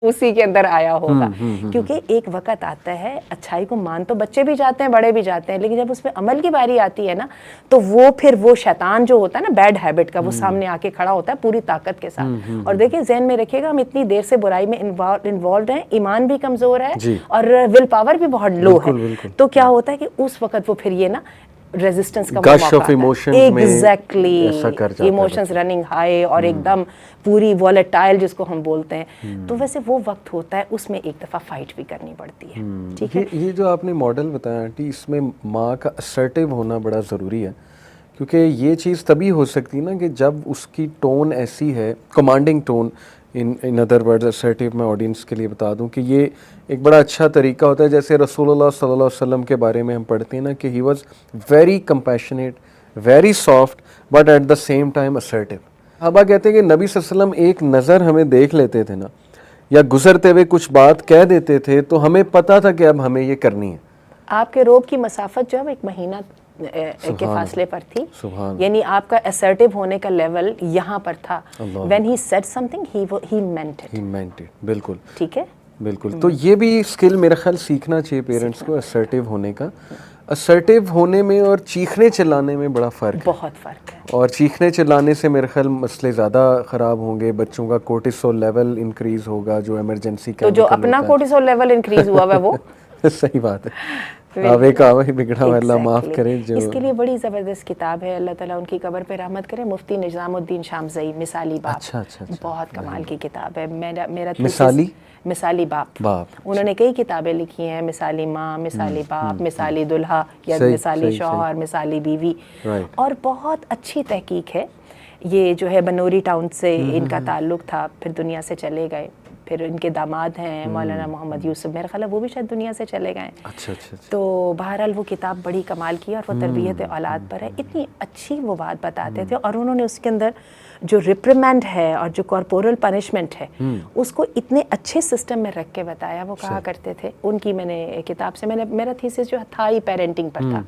اسی کے اندر آیا ہوگا. کیونکہ ایک وقت آتا ہے اچھائی کو مان تو بچے بھی جاتے ہیں بڑے بھی جاتے ہیں, لیکن جب اس پہ عمل کی باری آتی ہے نا تو وہ پھر وہ شیطان جو ہوتا ہے نا بیڈ ہیبٹ کا, وہ سامنے آ کے کھڑا ہوتا ہے پوری طاقت کے ساتھ. اور دیکھیں ذہن میں رکھیے گا ہم اتنی دیر سے برائی میں انوالوڈ ہیں, ایمان بھی کمزور ہے اور ول پاور بھی بہت لو ہے, تو کیا ہوتا ہے کہ اس وقت وہ پھر یہ نا ریزسٹنس کا موقع آتا ہے. ایگزیکٹلی, ایموشنز رننگ ہائی اور ایک دم پوری والیٹائل جس کو ہم بولتے ہیں. تو ویسے وہ وقت ہوتا ہے اس میں ایک دفعہ فائٹ بھی کرنی پڑتی ہے. ٹھیک ہے, یہ جو آپ نے ماڈل بتایا آنٹی, اس میں ماں کا اسرٹیو ہونا بڑا ضروری ہے, کیونکہ یہ چیز تبھی ہو سکتی نا کہ جب اس کی ٹون ایسی ہے, commanding tone. In other words assertive میں آڈینس کے لیے بتا دوں کہ یہ ایک بڑا اچھا طریقہ ہوتا ہے. جیسے رسول اللہ صلی اللہ علیہ وسلم کے بارے میں ہم پڑھتے ہیں نا کہ he was very compassionate, very soft, but at the same time assertive. صحابہ کہتے ہیں کہ نبی صلی اللہ علیہ وسلم ایک نظر ہمیں دیکھ لیتے تھے نا, یا گزرتے ہوئے کچھ بات کہہ دیتے تھے تو ہمیں پتہ تھا کہ اب ہمیں یہ کرنی ہے. آپ کے روب کی مسافت جو ہے 1 مہینہ کے فاصلے پر تھی, یعنی آپ کا اسرٹیو ہونے کا لیول یہاں پر تھا. when he said something he meant it. بالکل ٹھیک ہے, بالکل. تو یہ بھی اسکل میرا خیال سیکھنا چاہیے پیرنٹس کو, اسرٹیو ہونے کا. اسرٹیو ہونے میں اور چیخنے چلانے میں بڑا فرق ہے, بہت فرق ہے. اور چیخنے چلانے سے میرے خیال مسئلے زیادہ خراب ہوں گے, بچوں کا کورٹیسول لیول انکریز ہوگا جو ایمرجنسی کا. تو جو اپنا کورٹیسول لیول انکریز ہوا ہے وہ صحیح بات ہے, آوے کا آوے بگڑا ہوا, اللہ معاف کرے. جو اس کے لیے بڑی زبردست کتاب ہے, اللہ تعالیٰ ان کی قبر پہ رحمت کرے, مفتی نظام الدین شامزئی, مثالی باپ. اچھا. بہت کمال کی کتاب ہے. میرا مثالی باپ. انہوں نے کئی کتابیں لکھی ہیں, مثالی ماں, مثالی باپ, مثالی دلہا یا مثالی شوہر, مثالی بیوی, اور بہت اچھی تحقیق ہے. یہ جو ہے بنوری ٹاؤن سے ان کا تعلق تھا, پھر دنیا سے چلے گئے. پھر ان کے داماد ہیں مولانا محمد یوسف, میرا خیال ہے وہ بھی شاید دنیا سے چلے گئے. اچھا. تو بہرحال وہ کتاب بڑی کمال کی اور وہ تربیت اولاد پر ہے. اتنی اچھی وہ بات بتاتے تھے, اور انہوں نے اس کے اندر جو ریپریمینڈ ہے اور جو کارپورل پنشمنٹ ہے اس کو اتنے اچھے سسٹم میں رکھ کے بتایا. وہ کہا کرتے تھے, ان کی میں نے کتاب سے میرا تھیسس جو تھا ہی پیرنٹنگ پر تھا,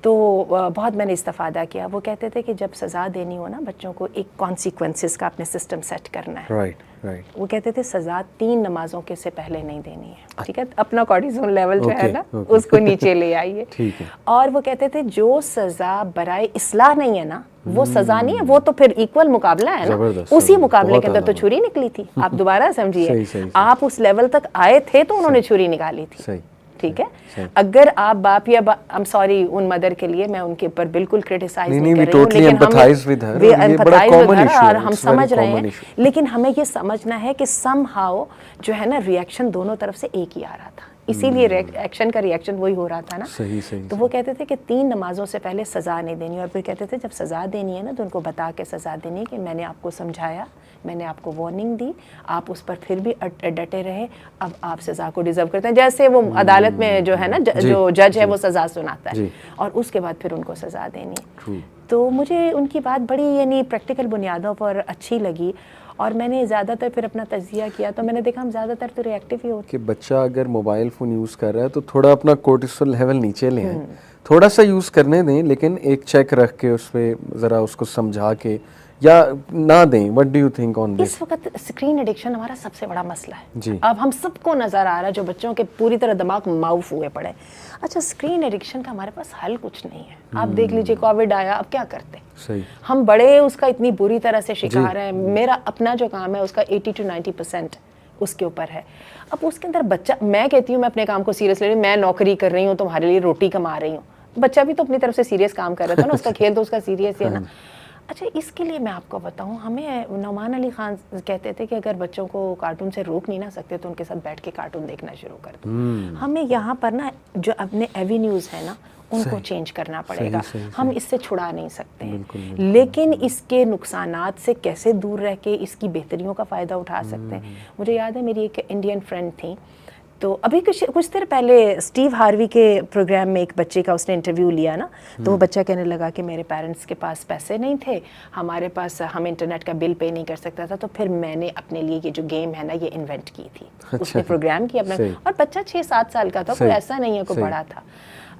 تو بہت میں نے استفادہ کیا. وہ کہتے تھے کہ جب سزا دینی ہو نا بچوں کو, ایک کانسیکوینسز کا اپنے سسٹم سیٹ کرنا ہے. وہ کہتے تھے سزا 3 نمازوں کے سے پہلے نہیں دینی ہے. ٹھیک ہے, اپنا کارٹیزول لیول جو ہے نا اس کو نیچے لے آئیے. اور وہ کہتے تھے جو سزا برائے اصلاح نہیں ہے نا وہ سزا نہیں ہے, وہ تو پھر ایکول مقابلہ ہے نا. اسی مقابلے کے اندر تو چھری نکلی تھی. آپ دوبارہ سمجھیے, آپ اس لیول تک آئے تھے تو انہوں نے چھری نکالی تھی. ٹھیک ہے, اگر آپ باپ یا I'm sorry ان مدر کے لیے میں ان کے اوپر بالکل کرٹیسائز نہیں کر رہی ہوں, لیکن ہم سمجھ رہے ہیں, لیکن ہمیں یہ سمجھنا ہے کہ سم ہاؤ جو ہے نا ریئیکشن دونوں طرف سے ایک ہی آ رہا تھا, اسی لیے ایکشن کا ریئیکشن وہی ہو رہا تھا نا. تو وہ کہتے تھے کہ 3 نمازوں سے پہلے سزا نہیں دینی, اور پھر کہتے تھے جب سزا دینی ہے نا تو ان کو بتا کے سزا دینی ہے کہ میں نے آپ کو سمجھایا, میں نے آپ کو وارننگ دی, آپ اس پر پھر بھی ڈٹے رہے, اب آپ سزا کو ڈیزرو کرتے ہیں. جیسے وہ عدالت میں جو ہے نا جو جج ہے وہ سزا سناتا ہے, اور اس کے بعد پھر ان کو سزا دینی ہے. تو مجھے ان کی بات بڑی یعنی پریکٹیکل بنیادوں پر اچھی لگی, اور میں نے زیادہ تر پھر اپنا تجزیہ کیا تو میں نے دیکھا ہم زیادہ تر تو ری ایکٹیو ہی ہوتے. کہ بچہ اگر موبائل فون یوز کر رہا ہے تو تھوڑا اپنا کورٹیسول لیول نیچے لے آئیں, تھوڑا سا یوز کرنے دیں, لیکن ایک چیک رکھ کے اس پہ ذرا اس کو سمجھا کے یا نہ دیں. What do you think on this? اس وقت اسکرین ایڈکشن ہمارا سب سے بڑا مسئلہ ہے. اب ہم سب کو نظر آ رہا ہے جو بچوں کے پوری طرح دماغ معاف ہوئے پڑے. اچھا, اسکرین ایڈکشن کا ہمارے پاس حل کچھ نہیں ہے. آپ دیکھ لیجئے کووڈ آیا, اب کیا کرتے, ہم بڑے اس کا اتنی بری طرح سے شکار ہیں. میرا اپنا جو کام ہے اس کا 80 to 90% اس کے اوپر ہے. اب اس کے اندر بچہ, میں کہتی ہوں میں اپنے کام کو سیریس لے رہی ہوں, میں نوکری کر رہی ہوں, تمہارے لیے روٹی کما رہی ہوں. بچہ بھی تو اپنی طرف سے سیریس کام کر رہا تھا نا, اس کا کھیل تو اس کا سیریس ہی ہے نا. اچھا, اس کے لیے میں آپ کو بتاؤں, ہمیں نعمان علی خان کہتے تھے کہ اگر بچوں کو کارٹون سے روک نہیں نہ سکتے تو ان کے ساتھ بیٹھ کے کارٹون دیکھنا شروع کر دو. ہمیں یہاں پر نا جو اپنے ایوینیوز ہیں نا ان کو چینج کرنا پڑے گا. ہم اس سے چھڑا نہیں سکتے ہیں, لیکن اس کے نقصانات سے کیسے دور رہ کے اس کی بہتریوں کا فائدہ اٹھا سکتے ہیں. مجھے یاد ہے میری ایک انڈین فرینڈ تھی, تو ابھی کچھ دیر پہلے اسٹیو ہاروی کے پروگرام میں ایک بچے کا اس نے انٹرویو لیا نا, تو وہ بچہ کہنے لگا کہ میرے پیرنٹس کے پاس پیسے نہیں تھے, ہمارے پاس, ہم انٹرنیٹ کا بل پے نہیں کر سکتا تھا, تو پھر میں نے اپنے لیے یہ جو گیم ہے نا یہ انوینٹ کی تھی. اس نے پروگرام کیا اپنا, اور بچہ 6-7 سال کا تھا, کوئی ایسا نہیں ہے کوئی بڑا تھا.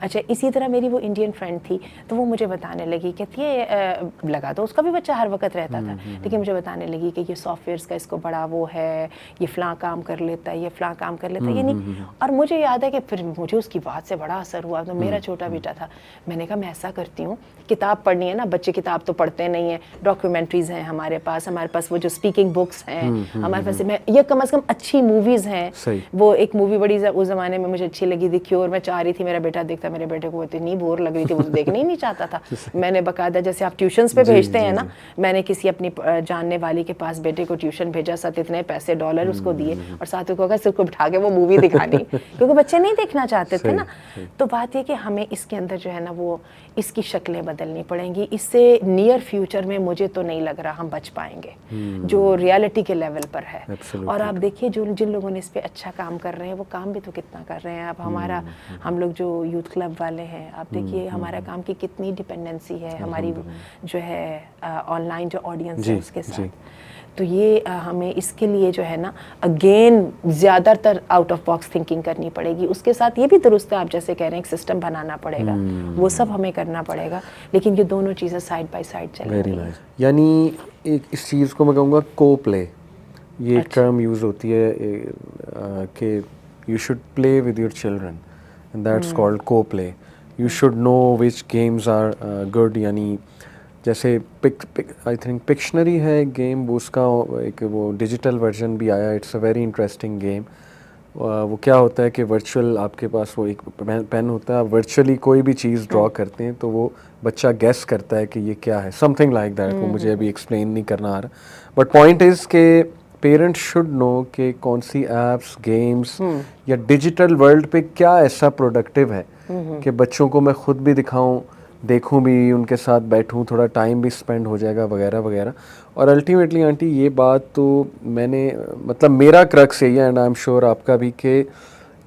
اچھا اسی طرح میری وہ انڈین فرینڈ تھی تو وہ مجھے بتانے لگی کہتی ہے لگا تو اس کا بھی بچہ ہر وقت رہتا تھا لیکن مجھے بتانے لگی کہ یہ سافٹ ویئرس کا اس کو بڑا وہ ہے, یہ فلاں کام کر لیتا ہے, یہ فلاں کام کر لیتا ہے, یعنی اور مجھے یاد ہے کہ پھر مجھے اس کی بات سے بڑا اثر ہوا. تو میرا چھوٹا بیٹا تھا, میں نے کہا میں ایسا کرتی ہوں, کتاب پڑھنی ہے نا, بچے کتاب تو پڑھتے نہیں ہیں, ڈاکیومنٹریز ہیں ہمارے پاس وہ جو اسپیکنگ بکس ہیں ہمارے پاس, یہ کم از کم اچھی موویز ہیں. وہ ایک مووی بڑی اس زمانے میں مجھے اچھی لگی تھی کیور, میں چاہ رہی تھی میرا بیٹا دیکھتا, میرے بیٹے کو اتنی بور لگ رہی تھی, وہ دیکھنا ہی نہیں چاہتا تھا. میں نے باقاعدہ جیسے آپ ٹیوشنس پہ بھیجتے ہیں نا, میں نے کسی اپنی جاننے والی کے پاس بیٹے کو ٹیوشن بھیجا, ساتھ اتنے پیسے $, اس کو دیے اور ساتھ کو کہا صرف کو بٹھا کے وہ مووی دکھانی, کیونکہ بچے نہیں دیکھنا چاہتے تھے نا. تو بات یہ کہ ہمیں اس کے اندر جو ہے نا وہ اس کی شکلیں بدلنی پڑیں گی. اس سے نیئر فیوچر میں مجھے تو نہیں لگ رہا ہم بچ پائیں گے جو ریالٹی کے لیول پر ہے. اور آپ دیکھیے جن لوگوں نے اس پہ اچھا کام کر رہے ہیں وہ کام بھی تو کتنا کر رہے ہیں. اب ہم لوگ جو یوتھ کلب والے ہیں, آپ دیکھیے ہمارا کام کی کتنی ڈپینڈنسی ہے ہماری جو ہے آن لائن جو آڈینس ہے اس کے ساتھ. تو یہ ہمیں اس کے لیے جو ہے نا اگین زیادہ تر آؤٹ آف باکس تھنکنگ کرنی پڑے گی. اس کے ساتھ یہ بھی درست ہے آپ جیسے کہہ رہے ہیں ایک سسٹم بنانا پڑے گا, وہ سب ہمیں کرنا پڑے گا, لیکن یہ دونوں چیزیں سائڈ بائی سائڈ چلیں گی. یعنی اس چیز کو میں کہوں گا کو پلے, یہ ایک ٹرم یوز ہوتی ہے کہ you should play with your children and that's called co play. You should know which games are good, یعنی جیسے آئی تھنک پکشنری ہے ایک گیم, وہ اس کا ایک وہ ڈیجیٹل ورژن بھی آیا, it's a very interesting game. وہ کیا ہوتا ہے کہ ورچوئل آپ کے پاس وہ ایک پین ہوتا ہے, آپ ورچولی کوئی بھی چیز ڈرا کرتے ہیں تو وہ بچہ گیس کرتا ہے کہ یہ کیا ہے, سم تھنگ لائک دیٹ. وہ مجھے ابھی ایکسپلین نہیں کرنا آ رہا, بٹ پوائنٹ از کہ پیرنٹس شوڈ نو کہ کون سی ایپس, گیمس یا ڈیجیٹل ورلڈ پہ کیا ایسا پروڈکٹیو ہے کہ بچوں کو میں خود بھی دکھاؤں, دیکھوں بھی, ان کے ساتھ بیٹھوں, تھوڑا ٹائم بھی اسپینڈ ہو جائے گا وغیرہ وغیرہ. اور الٹیمیٹلی آنٹی یہ بات تو میں نے مطلب میرا کرکس یہی ہے, اینڈ آئی ایم شیور آپ کا بھی, کہ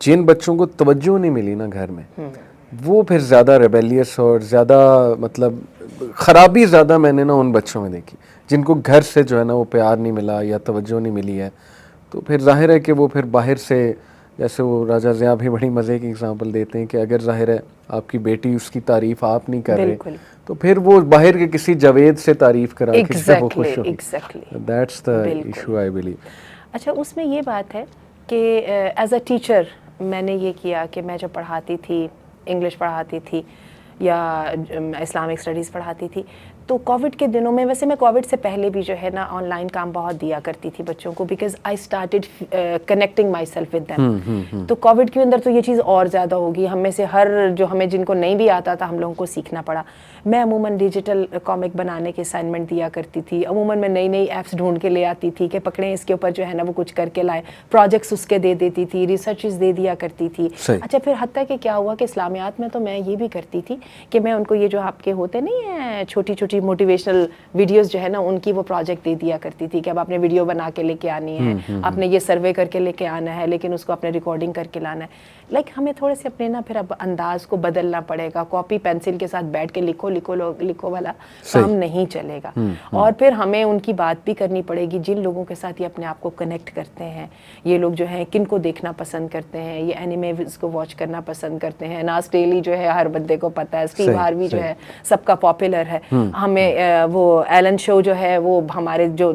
جن بچوں کو توجہ نہیں ملی نا گھر میں, وہ پھر زیادہ ریبیلیس اور زیادہ مطلب خرابی زیادہ میں نے نا ان بچوں میں دیکھی جن کو گھر سے جو ہے نا وہ پیار نہیں ملا یا توجہ نہیں ملی ہے. تو پھر ظاہر ہے کہ وہ پھر باہر سے, جیسے وہ راجہ ضیاء بھی بڑی مزے کی اگزامپل دیتے ہیں کہ اگر ظاہر ہے آپ کی بیٹی اس کی تعریف آپ نہیں کر رہے تو پھر وہ باہر کے کسی جاوید سے تعریف کرا کے وہ خوش ہو. That's the issue I believe. اچھا اس میں یہ بات ہے کہ ایز اے ٹیچر میں نے یہ کیا کہ میں جب پڑھاتی تھی, انگلش پڑھاتی تھی یا اسلامک اسٹڈیز پڑھاتی تھی, تو کووڈ کے دنوں میں, ویسے میں کووڈ سے پہلے بھی جو ہے نا آن لائن کام بہت دیا کرتی تھی بچوں کو, because I started connecting my self with them. تو کووڈ کے اندر تو یہ چیز اور زیادہ ہوگی, ہم میں سے ہمیں جن کو نہیں بھی آتا تھا ہم لوگوں کو سیکھنا پڑا. میں عموماً ڈیجیٹل کامک بنانے کے اسائنمنٹ دیا کرتی تھی, عموماً میں نئی ایپس ڈھونڈ کے لے آتی تھی کہ پکڑیں اس کے اوپر جو ہے نا وہ کچھ کر کے لائے, پروجیکٹس اس کے دے دیتی تھی, ریسرچز دے دیا کرتی تھی. اچھا پھر حتیٰ کہ کیا ہوا کہ اسلامیات میں تو میں یہ بھی کرتی تھی کہ میں ان کو یہ جو آپ کے ہوتے نہیں ہیں چھوٹی چھوٹی موٹیویشنل ویڈیوز جو ہے نا ان کی وہ پروجیکٹ دے دیا کرتی تھی کہ اب آپ نے ویڈیو بنا کے لے کے آنی ہے, آپ نے یہ سروے کر کے لے کے آنا ہے, لیکن اس کو آپ نے ریکارڈنگ کر کے لانا ہے. لائک ہمیں تھوڑے سے اپنے نا پھر اب انداز کو بدلنا پڑے گا. کاپی پینسل کے ساتھ بیٹھ کے لکھو والا کام نہیں چلے گا. اور پھر ہمیں ان کی بات بھی کرنی پڑے گی جن لوگوں کے ساتھ یہ اپنے آپ کو کنیکٹ کرتے ہیں. یہ لوگ جو ہیں کن کو دیکھنا پسند کرتے ہیں, یہ اینیمیز کو واچ کرنا پسند کرتے ہیں. ناز ٹیلی جو ہے ہر بندے کو پتہ ہے, اسٹیو ہاروی جو ہے سب کا پاپولر ہے. ہمیں وہ ایلن شو جو ہے وہ ہمارے جو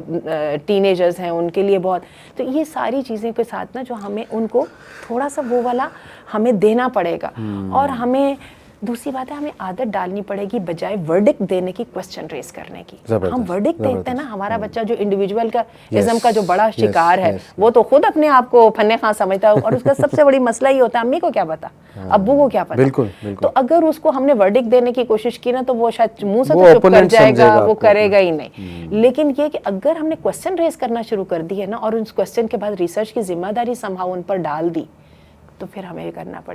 ٹین ایجرز ہیں ان کے لیے بہت. تو یہ ساری چیزیں کے ساتھ نا جو ہمیں ان کو تھوڑا سا وہ والا ہمیں دینا پڑے گا. اور ہمیں دوسری بات ہے ہمیں عادت ڈالنی پڑے گی بجائے ورڈکٹ دینے کی کوسچن ریز کرنے کی. ہم ورڈکٹ دیتے ہیں نا, ہمارا بچہ جو انڈیویجول کا ازم کا جو بڑا شکار ہے وہ تو خود اپنے آپ کو فن خاں سمجھتا ہے, اور اس کا سب سے بڑی مسئلہ یہ ہوتا ہے امی کو کیا پتا, ابو کو کیا پتا. تو اگر اس کو ہم نے ورڈکٹ دینے کی کوشش کی نا تو وہ شاید منہ سے تو چپ کر جائے گا, وہ کرے گا ہی نہیں. لیکن یہ کہ اگر ہم نے کوسچن ریز کرنا شروع کر دی ہے نا اور اس کوسچن کے بعد ریسرچ کی ذمہ داری سمہاؤ ان پر ڈال دی, تو پھر ہمیں یہ کرنا پڑے.